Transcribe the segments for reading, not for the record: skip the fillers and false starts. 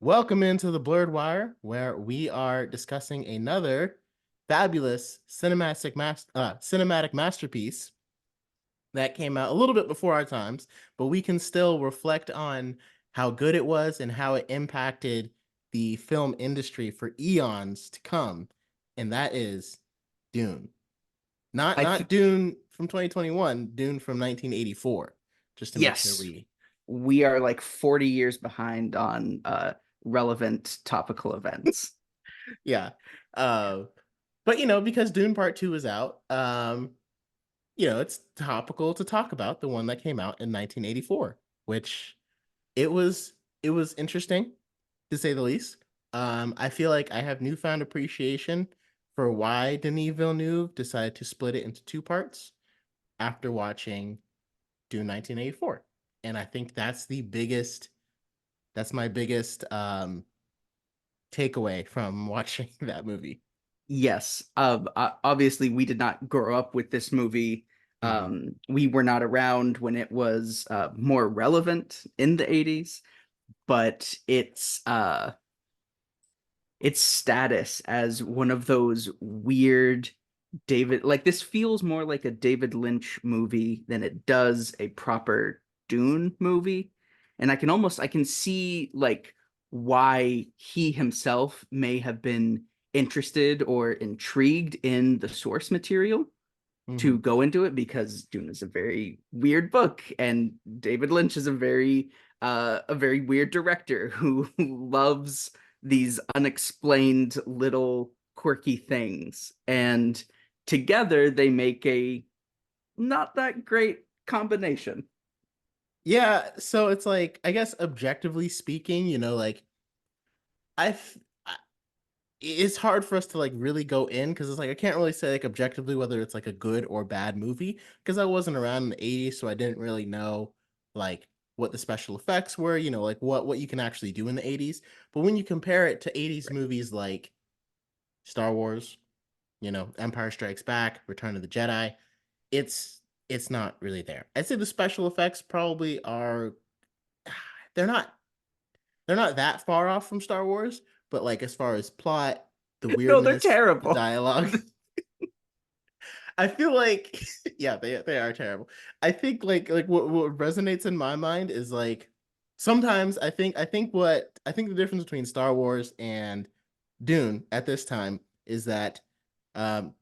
Welcome into the Blerd Wire, where we are discussing another fabulous cinematic masterpiece that came out a little bit before our times, but we can still reflect on how good it was and how it impacted the film industry for eons to come, and that is Dune. Not I not th- Dune from 2021, Dune from 1984, just to make sure yes, we we are like 40 years behind on relevant topical events. yeah. Uh, but because Dune Part 2 is out, it's topical to talk about the one that came out in 1984, which it was it was interesting to say the least. I feel like I have newfound appreciation for why Denis Villeneuve decided to split it into two parts after watching Dune 1984. And I think that's my biggest takeaway from watching that movie. Yes, obviously we did not grow up with this movie. Hmm. We were not around when it was more relevant in the 80s, but its status as one of those weird this feels more like a David Lynch movie than it does a proper Dune movie. And I can see like why he himself may have been interested or intrigued in the source material to Hmm. go into it, because Dune is a very weird book and David Lynch is a very weird director who loves these unexplained little quirky things, and together they make a not that great combination. Yeah, so it's like, I guess objectively speaking, like I it's hard for us to like really go in because it's like I can't really say like objectively whether it's like a good or bad movie because I wasn't around in the 80s, so I didn't really know like what the special effects were, like what you can actually do in the 80s. But when you compare it to 80s movies like Star Wars, Empire Strikes Back, Return of the Jedi, it's not really there. I'd say the special effects probably are they're not they're not that far off from Star Wars, but like as far as plot, the No, they're weirdness, the terrible. dialogue, I feel like yeah, they are terrible. I think like what resonates in my mind is like sometimes I think the difference between Star Wars and Dune at this time is that um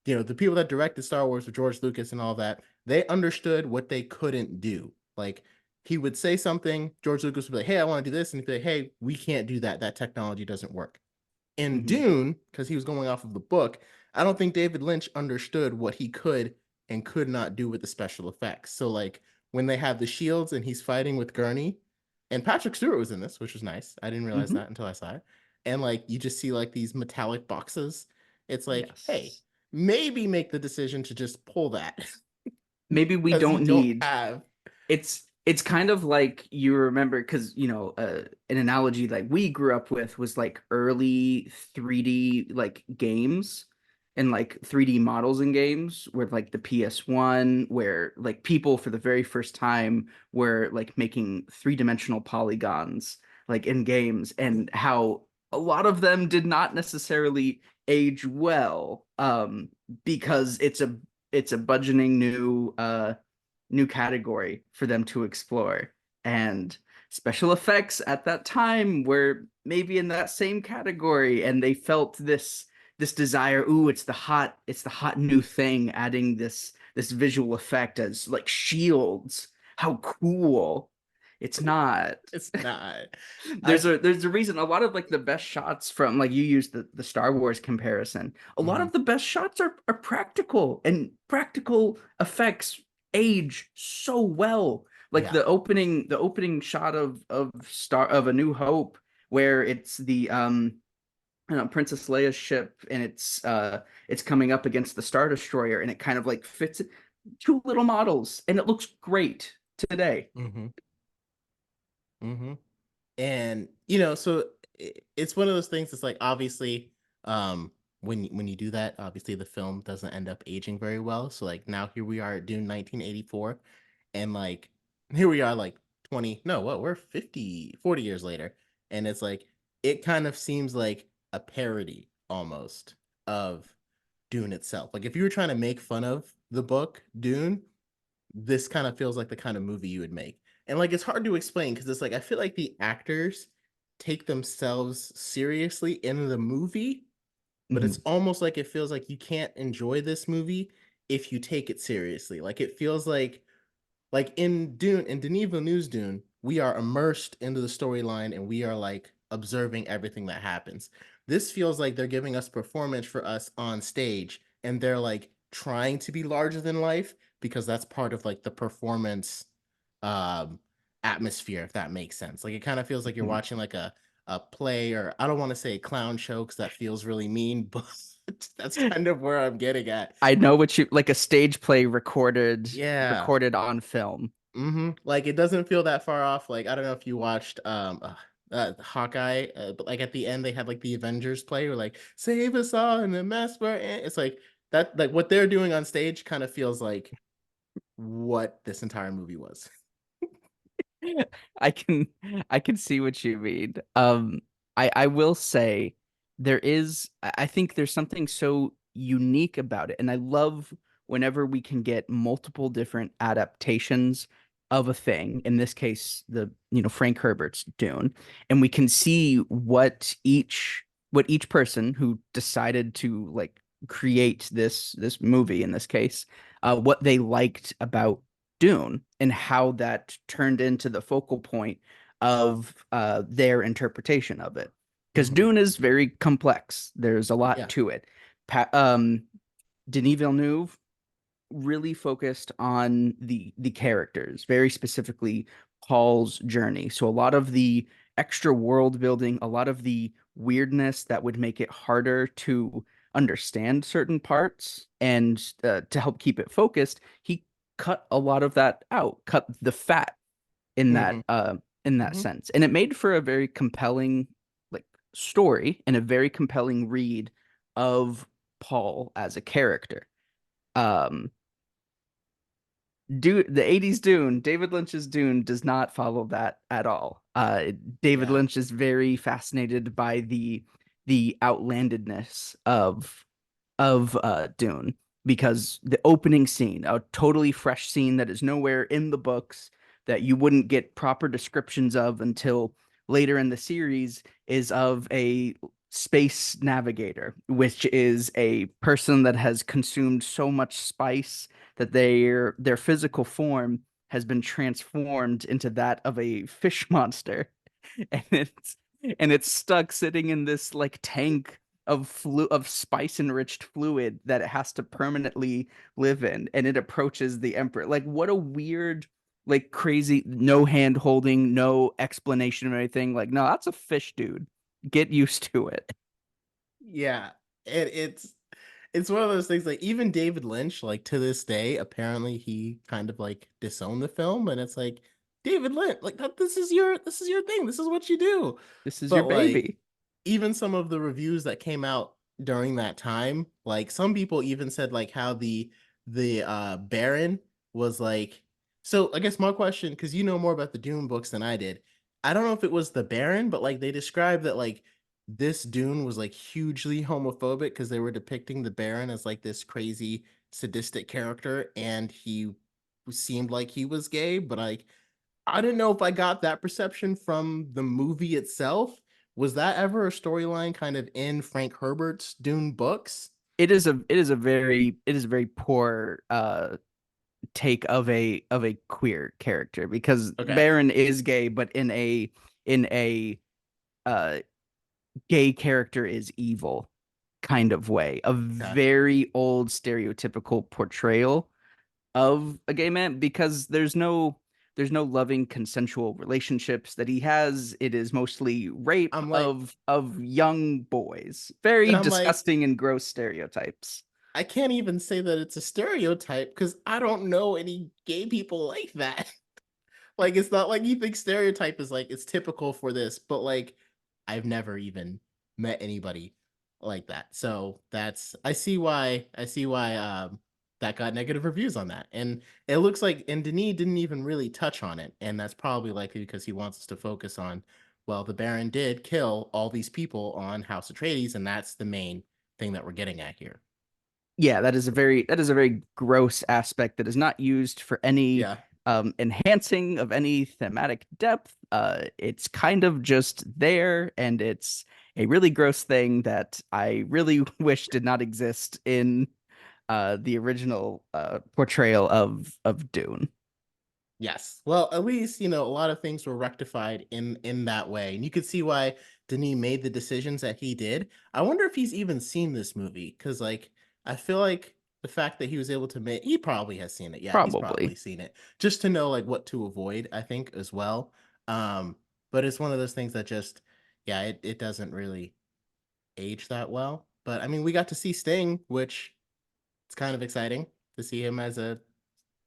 the people that directed Star Wars with George Lucas and all that, they understood what they couldn't do. Like he would say something, George Lucas would be like, "Hey, I want to do this," and he'd be like, "Hey, we can't do that. That technology doesn't work." In Mhm. Dune, because he was going off of the book, I don't think David Lynch understood what he could and could not do with the special effects. So like when they have the shields and he's fighting with Gurney, and Patrick Stewart was in this, which was nice. I didn't realize Mhm. that until I saw it. And like you just see like these metallic boxes. It's like, hey, Yes. maybe make the decision to just pull that Maybe we because you don't don't need have. it's kind of like, you remember, because an analogy like we grew up with was like early 3D like games and like 3D models in games, where like the PS1, where like people for the very first time were like making three-dimensional polygons like in games, and how a lot of them did not necessarily age well, because it's a budgeting new category for them to explore. And special effects at that time were maybe in that same category, and they felt this desire, ooh, it's the hot new thing, adding this visual effect as like shields. How cool. It's not. It's not. I There's a reason a lot of like the best shots from, like, you use the Star Wars comparison. A lot mhm. of the best shots are practical, and practical effects age so well. Like Yeah. the opening shot of A New Hope, where it's the Princess Leia's ship, and it's coming up against the Star Destroyer, and it kind of like fits two little models, and it looks great today. Hmm. Hmm. And so it's one of those things that's like obviously when you do that, obviously the film doesn't end up aging very well. So like now here we are doing 1984, and like here we are like 20, no, what, we're 40 years later, and it's like it kind of seems like a parody almost of Dune itself. Like if you were trying to make fun of the book Dune, this kind of feels like the kind of movie you would make. And like it's hard to explain because it's like I feel like the actors take themselves seriously in the movie, but it's Mhm. almost like it feels like you can't enjoy this movie if you take it seriously. Like it feels like in Dune, in Denis Villeneuve's Dune, we are immersed into the storyline and we are like observing everything that happens. This feels like they're giving us performance for us on stage, and they're like trying to be larger than life because that's part of like the performance um atmosphere, if that makes sense. Like it kind of feels like you're Mhm. watching like a play, or I don't want to say a clown show because that feels really mean, but that's kind of where I'm getting at. I know what you like, a stage play Yeah. recorded on film. Like it doesn't feel that far off. Like I don't know if you watched Hawkeye, but like at the end they had like the Avengers play or like save us all in the mess we're in. It's like that, like what they're doing on stage kind of feels like what this entire movie was. I can I can see what you mean. I will say I think there's something so unique about it, and I love whenever we can get multiple different adaptations of a thing. In this case, the Frank Herbert's Dune, and we can see what each person who decided to like create this movie in this case, what they liked about Dune and how that turned into the focal point of their interpretation of it. Because Hmm. Dune is very complex. There's a lot Yeah. to it. Denis Villeneuve really focused on the characters, very specifically Paul's journey. So a lot of the extra world building, a lot of the weirdness that would make it harder to understand certain parts, and to help keep it focused, he cut a lot of that out, cut the fat Hmm. in that Hmm. sense. And it made for a very compelling like story and a very compelling read of Paul as a character. Um Dune, the 80s Dune, David Lynch's Dune does not follow that at all. David Yeah. Lynch is very fascinated by the outlandedness of Dune, because the opening scene, a totally fresh scene that is nowhere in the books, that you wouldn't get proper descriptions of until later in the series, is of a space navigator, which is a person that has consumed so much spice that their physical form has been transformed into that of a fish monster. and it's and it's stuck sitting in this like tank of spice enriched fluid that it has to permanently live in, and it approaches the emperor. Like what a weird, like crazy, no hand holding, no explanation or anything. Like, no, that's a fish, dude. Get used to it. Yeah. It's one of those things, like even David Lynch, like to this day, apparently he kind of like disowned the film, and it's like David Lynch, like that, this is your thing, this is what you do. This is your But like baby. even some of the reviews that came out during that time, like some people even said like how the Baron was like, so I guess my question, because you know more about the Dune books than I did, I don't know if it was the Baron, but like they described that like this Dune was like hugely homophobic because they were depicting the Baron as like this crazy sadistic character, and he seemed like he was gay, but like I didn't know if I got that perception from the movie itself. Was that ever a storyline kind of in Frank Herbert's Dune books? It is a very poor take of a queer character, because Okay. Baron is gay, but in a uh gay character is evil kind of way. A Okay. very old stereotypical portrayal of a gay man, because there's no loving consensual relationships that he has. It is mostly rape I'm like, of young boys. and Very I'm like, disgusting and gross stereotypes. I can't even say that it's a stereotype because I don't know any gay people like that. Like it's not like you think stereotype is like it's typical for this, but like I've never even met anybody like that. So that's I see why that got negative reviews on that. And it looks like, and Denis didn't even really touch on it, and that's probably likely because he wants us to focus on well, the Baron did kill all these people on House Atreides, and that's the main thing that we're getting at here. Yeah, that is a very gross aspect that is not used for any Yeah. enhancing of any thematic depth. It's kind of just there, and it's a really gross thing that I really wish did not exist in the original portrayal of Dune. Yes. Well, at least, a lot of things were rectified in that way. And you could see why Denis made the decisions that he did. I wonder if he's even seen this movie cuz like I feel like the fact that he was able to make he probably has seen it. Yeah, he's probably Probably. seen it. Just to know like what to avoid, I think as well. Um but it's one of those things that just yeah, it doesn't really age that well. But I mean, we got to see Sting, which it's kind of exciting to see him as a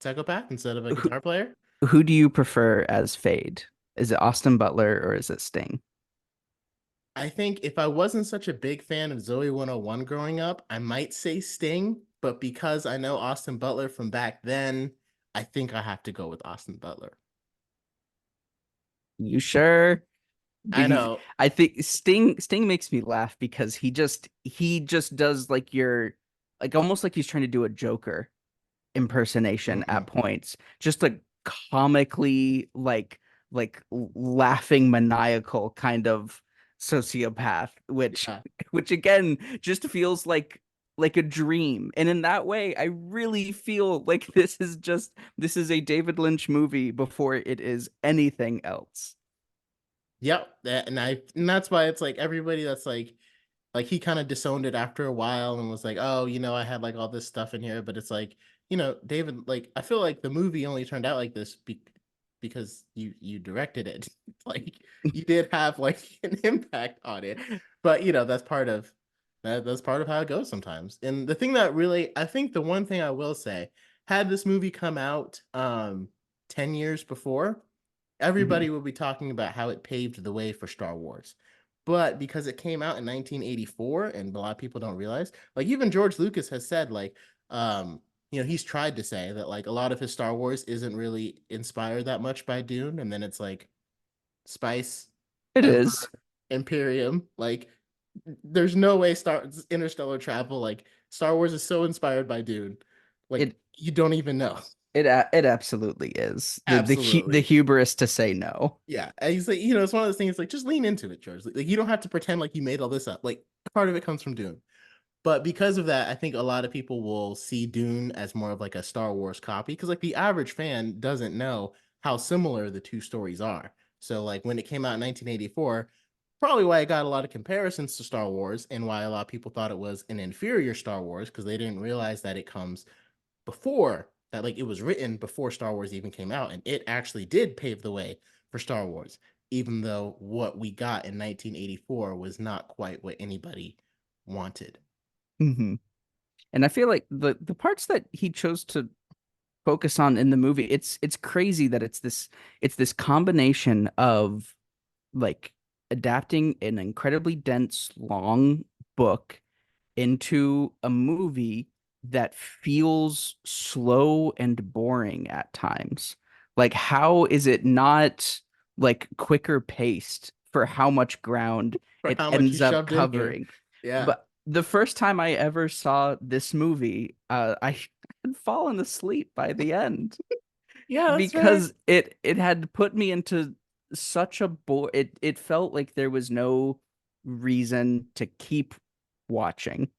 psychopath instead of a Who, guitar player. who do you prefer as Fade? Is it Austin Butler or is it Sting? I think if I wasn't such a big fan of Zoe 101 growing up, I might say Sting, but because I know Austin Butler from back then, I think I have to go with Austin Butler. You sure? I Because know. I think Sting makes me laugh because he just does like your like almost like he's trying to do a Joker impersonation at Hmm. points, just like comically like laughing maniacal kind of sociopath, which Yeah. which again just feels like a dream. And in that way, I really feel like this is a David Lynch movie before it is anything else. Yep. And that's why it's like everybody that's like he kind of disowned it after a while and was like, oh, I had like all this stuff in here, but it's like, David, like I feel like the movie only turned out like this because you directed it. Like you did have like an impact on it, but that's part of that's part of how it goes sometimes. And the thing that really, I think the one thing I will say, had this movie come out 10 years before, Mhm. everybody will be talking about how it paved the way for Star Wars. But because it came out in 1984 and a lot of people don't realize, like even George Lucas has said like he's tried to say that like a lot of his Star Wars isn't really inspired that much by Dune, and then it's like Spice, It Emperor, is. Imperium, like there's no way Star Interstellar Travel, like Star Wars is so inspired by Dune. Like It you don't even know. it absolutely is. The Absolutely. hubris to say no. Yeah, and he's like, it's one of those things like just lean into it, George. Like you don't have to pretend like you made all this up. Like part of it comes from Dune. But because of that, I think a lot of people will see Dune as more of like a Star Wars copy because like the average fan doesn't know how similar the two stories are. So like when it came out in 1984, probably why it got a lot of comparisons to Star Wars and why a lot of people thought it was an inferior Star Wars because they didn't realize that it comes before that, like it was written before Star Wars even came out, and it actually did pave the way for Star Wars, even though what we got in 1984 was not quite what anybody wanted. Hmm. And I feel like the parts that he chose to focus on in the movie, it's crazy that it's this combination of like adapting an incredibly dense, long book into a movie that feels slow and boring at times. Like, how is it not like quicker paced for how much ground For it how much he ends up shoved in here. covering? Yeah. But the first time I ever saw this movie, I had fallen asleep by the end Yeah, that's fair. because it had put me into such a bore. It felt like there was no reason to keep watching,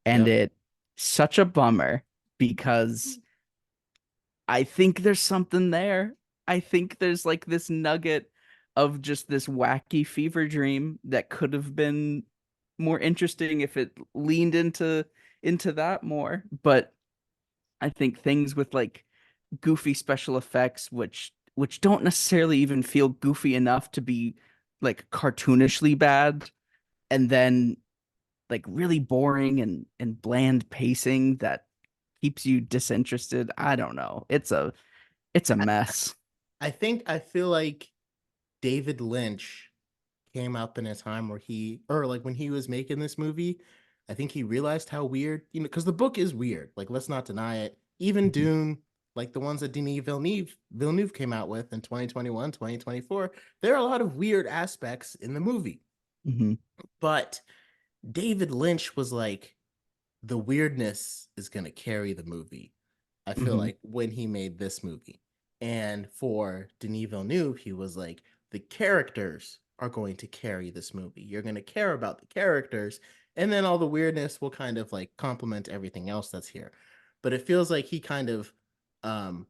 and Yep. it such a bummer because I think there's something there. I think there's like this nugget of just this wacky fever dream that could have been more interesting if it leaned into that more. But I think things with like goofy special effects, which don't necessarily even feel goofy enough to be like cartoonishly bad, and then like really boring and bland pacing that keeps you disinterested. I don't know. It's a I, mess. I feel like David Lynch came up in a time where or like when he was making this movie, I think he realized how weird, because the book is weird. Like, let's not deny it. Even Mhm. Dune, like the ones that Denis Villeneuve came out with in 2021, 2024, there are a lot of weird aspects in the movie. Hmm. But David Lynch was like, the weirdness is going to carry the movie. I feel Hmm. like when he made this movie. And for Denis Villeneuve, he was like, the characters are going to carry this movie. You're going to care about the characters, and then all the weirdness will kind of like complement everything else that's here. But it feels like he kind of um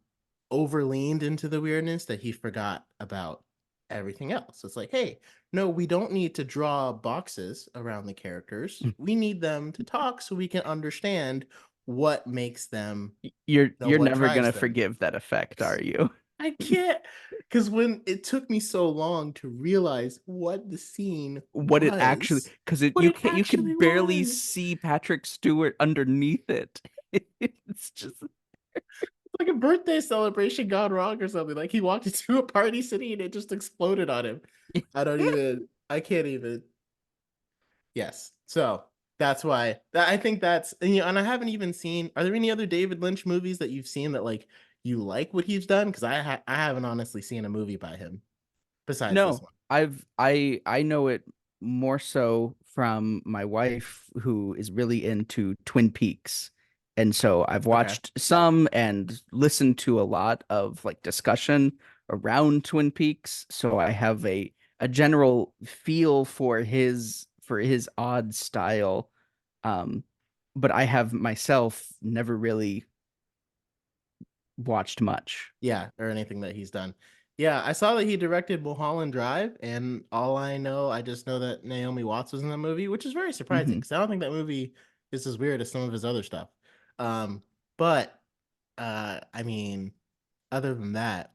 overleaned into the weirdness that he forgot about everything else. It's like, hey, no, we don't need to draw boxes around the characters. We need them to talk so we can understand what makes them, You're what never drives gonna them. forgive that effect, are you? I can't, because when it took me so long to realize what the scene What it actually, was, because it what you it can you actually can barely was. see Patrick Stewart underneath it. It's just Like a birthday celebration gone wrong or something. Like he walked into a party city and it just exploded on him. I can't even. Yes. So that's why I think that's, and I haven't even seen, are there any other David Lynch movies that you've seen that like you like what he's done? Because I haven't honestly seen a movie by him besides this no. one. I know it more so from my wife who is really into Twin Peaks. And so I've Okay. watched some and listened to a lot of like discussion around Twin Peaks. So I have a general feel for his odd style. Um, but I have myself never really watched much. Yeah, or anything that he's done. Yeah, I saw that he directed Mulholland Drive, and all I know, I just know that Naomi Watts was in the movie, which is very surprising Hmm. because I don't think that movie is as weird as some of his other stuff. Um, but I mean, other than that,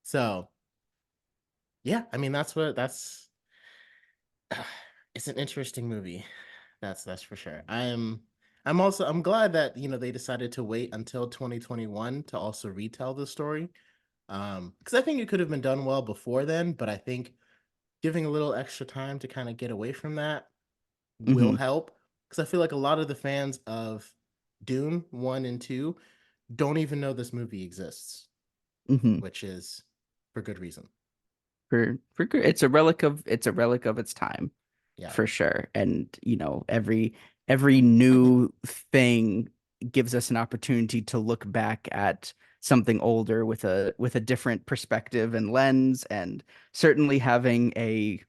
so yeah, I mean that's it's an interesting movie. That's for sure. I'm glad that they decided to wait until 2021 to also retell the story. Because I think it could have been done well before then, but I think giving a little extra time to kind of get away from that will Hmm. help. Because I feel like a lot of the fans of Dune 1 and 2 don't even know this movie exists, Hmm. which is for good reason. For good, it's a relic of its time, Yeah. for sure. And every new thing gives us an opportunity to look back at something older with a different perspective and lens, and certainly having a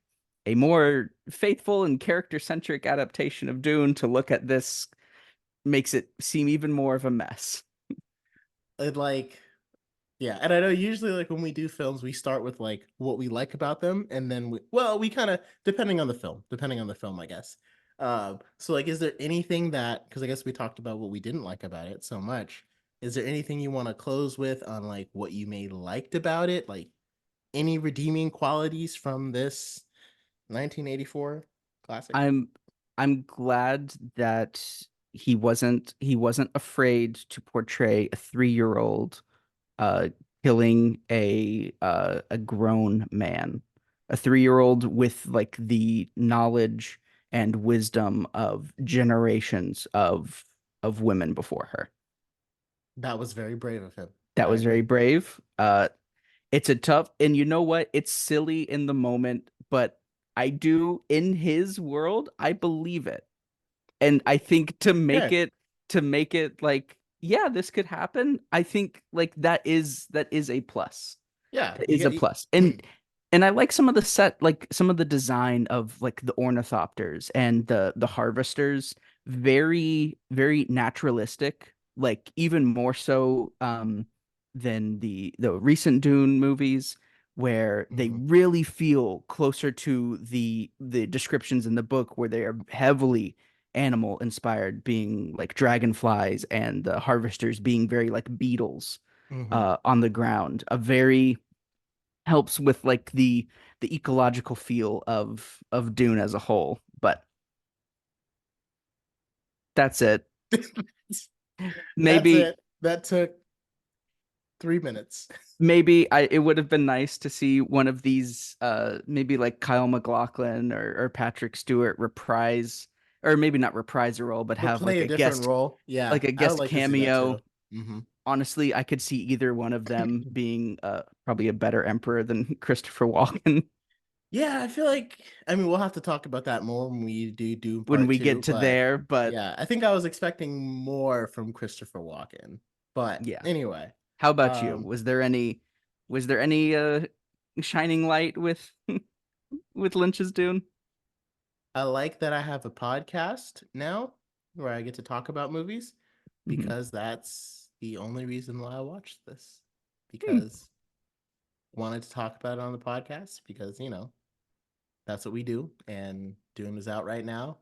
more faithful and character centric adaptation of Dune to look at this makes it seem even more of a mess. It like Yeah, and I know usually like when we do films, we start with like what we like about them, and then we kind of depending on the film, I guess. So like, is there anything that, because I guess we talked about what we didn't like about it so much. Is there anything you want to close with on like what you may liked about it? Like any redeeming qualities from this 1984 classic? I'm I'm glad that he wasn't afraid to portray a 3-year old uh killing a grown man, a 3-year old with like the knowledge and wisdom of generations of women before her. That was very brave of him. That I was very agree. brave. It's a tough, and you know what? It's silly in the moment, but I do in his world, I believe it. And I think Yeah, to make it like, yeah, this could happen, I think like that is a plus. yeah. It You is a get plus. And I like some of the set, like some of the design of like the ornithopters and the harvesters, very naturalistic, like even more so than the recent Dune movies, where they Mhm. really feel closer to the descriptions in the book, where they are heavily animal inspired, being like dragonflies, and the harvesters being very like beetles Mhm. on the ground. A very helps with like the ecological feel of Dune as a whole. But that's it. That's Maybe it. That took 3 minutes. maybe I it would have been nice to see one of these maybe like Kyle McLaughlin or Patrick Stewart reprise, or maybe not reprise a role, but But have play a different role. Yeah, like a I would guest like to see that too. cameo Hmm. honestly, I could see either one of them being probably a better emperor than Christopher Walken Yeah, I feel like I mean we'll have to talk about that more when we do Dune when Part we get Two, to but there. But yeah, I think I was expecting more from Christopher Walken. But yeah, anyway, how about you? um, Was there any shining light with with Lynch's Dune? I like that I have a podcast now where I get to talk about movies Hmm. because that's the only reason why I watched this. Hmm. Because I wanted to talk about it on the podcast because, that's what we do and Dune is out right now.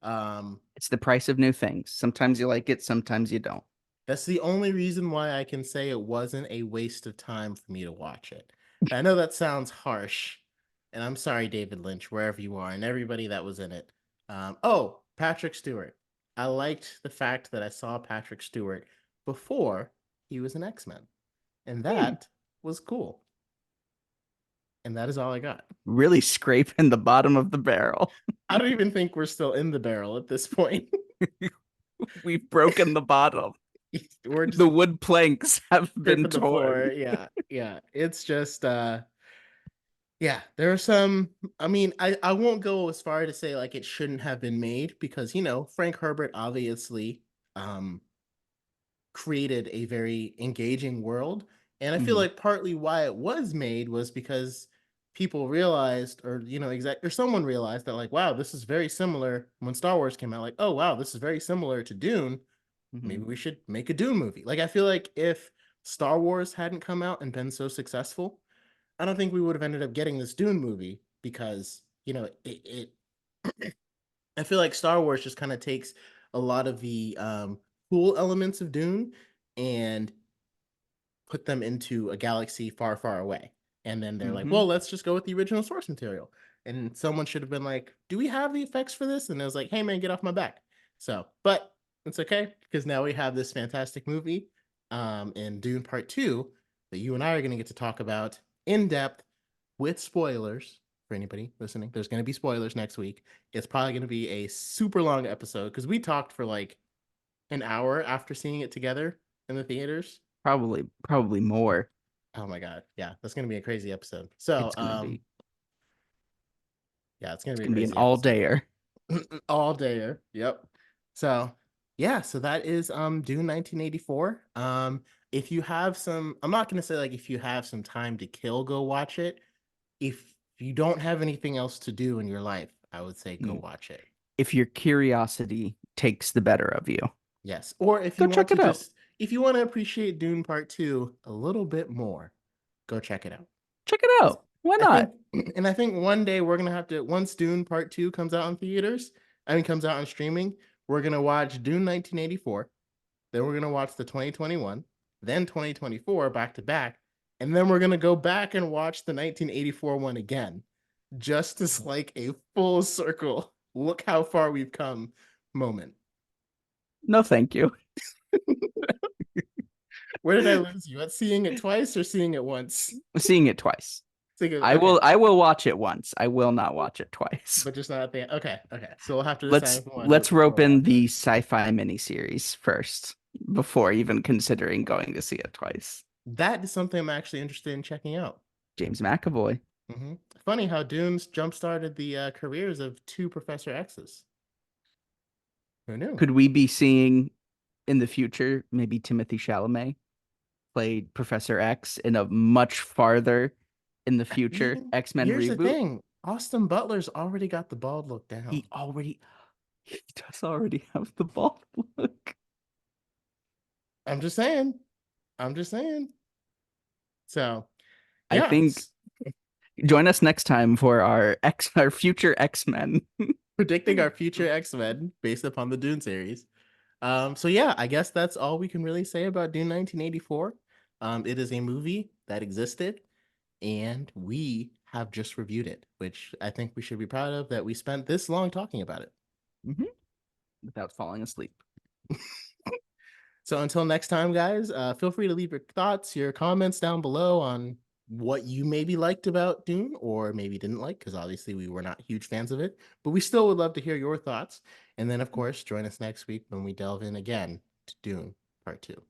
Um It's the price of new things. Sometimes you like it, sometimes you don't. That's the only reason why I can say it wasn't a waste of time for me to watch it. I know that sounds harsh, and I'm sorry, David Lynch, wherever you are, and everybody that was in it. Oh, Patrick Stewart. I liked the fact that I saw Patrick Stewart before he was an X-Men, and Hmm. that was cool. And that is all I got. Really scraping the bottom of the barrel. I don't even think we're still in the barrel at this point. We've broken the bottom. We're The just wood planks have been scraping the torn. floor. Yeah, yeah. It's just yeah, there are some. I mean, I won't go as far to say like it shouldn't have been made because Frank Herbert obviously um created a very engaging world, and I feel Hmm. like partly why it was made was because people realized, or or someone realized that like, wow, this is very similar. When Star Wars came out, like, oh wow, this is very similar to Dune. Hmm. Maybe we should make a Dune movie. Like, I feel like if Star Wars hadn't come out and been so successful, I don't think we would have ended up getting this Dune movie because I feel like Star Wars just kind of takes a lot of the cool elements of Dune and put them into a galaxy far, far away. And then they're like, Hmm. well, let's just go with the original source material. And someone should have been like, do we have the effects for this? And it was like, hey, man, get off my back. So, but it's okay because now we have this fantastic movie in Dune Part 2 that you and I are going to get to talk about in depth with spoilers for anybody listening. There's going to be spoilers next week. It's probably going to be a super long episode because we talked for like an hour after seeing it together in the theaters. Probably more. Oh my god. Yeah, that's gonna be a crazy episode. So, It's gonna be yeah, it's gonna it's be a gonna be an crazy all episode. dayer. All dayer. Yep. So, yeah, so that is Dune 1984. If you have some, I'm not gonna say like if you have some time to kill, go watch it. If you don't have anything else to do in your life, I would say go watch it. If your curiosity takes the better of you, Yes. Or if go you want check to it out. just if you want to appreciate Dune Part 2 a little bit more, go check it out. Check it out. Why I think, not? and I think one day we're gonna have to once Dune Part Two comes out in theaters, I mean comes out on streaming, we're gonna watch Dune 1984, then we're gonna watch the 2021, then 2024 back to back, and then we're gonna go back and watch the 1984 one again, just as like a full circle. Look how far we've come moment. No, thank you. Where did I lose you? At seeing it twice or seeing it once? I'm seeing it twice. Okay, I will watch it once. I will not watch it twice. but just not at the end. Okay, okay. So we'll have to decide Let's if we want to do it let's before rope we in watch it. the sci-fi miniseries first before even considering going to see it twice. That is something I'm actually interested in checking out. James McAvoy. Hmm. Funny how Dune's jump started the careers of two Professor X's. Who knew? Could we be seeing in the future maybe Timothy Chalamet played Professor X in a much farther in the future Even X-Men here's the reboot? thing: Austin Butler's already got the bald look He down. already he does already have the bald look. I'm just saying. I'm just saying. So I yeah, think join us next time for our future X-Men. predicting our future X-Men based upon the Dune series. So yeah, I guess that's all we can really say about Dune 1984. It is a movie that existed, and we have just reviewed it, which I think we should be proud of that we spent this long talking about it. Mhm. Without falling asleep. So until next time, guys, feel free to leave your thoughts, your comments down below on what you maybe liked about Dune or maybe didn't like, because obviously we were not huge fans of it, but we still would love to hear your thoughts. And then, of course, join us next week when we delve in again to Dune Part 2.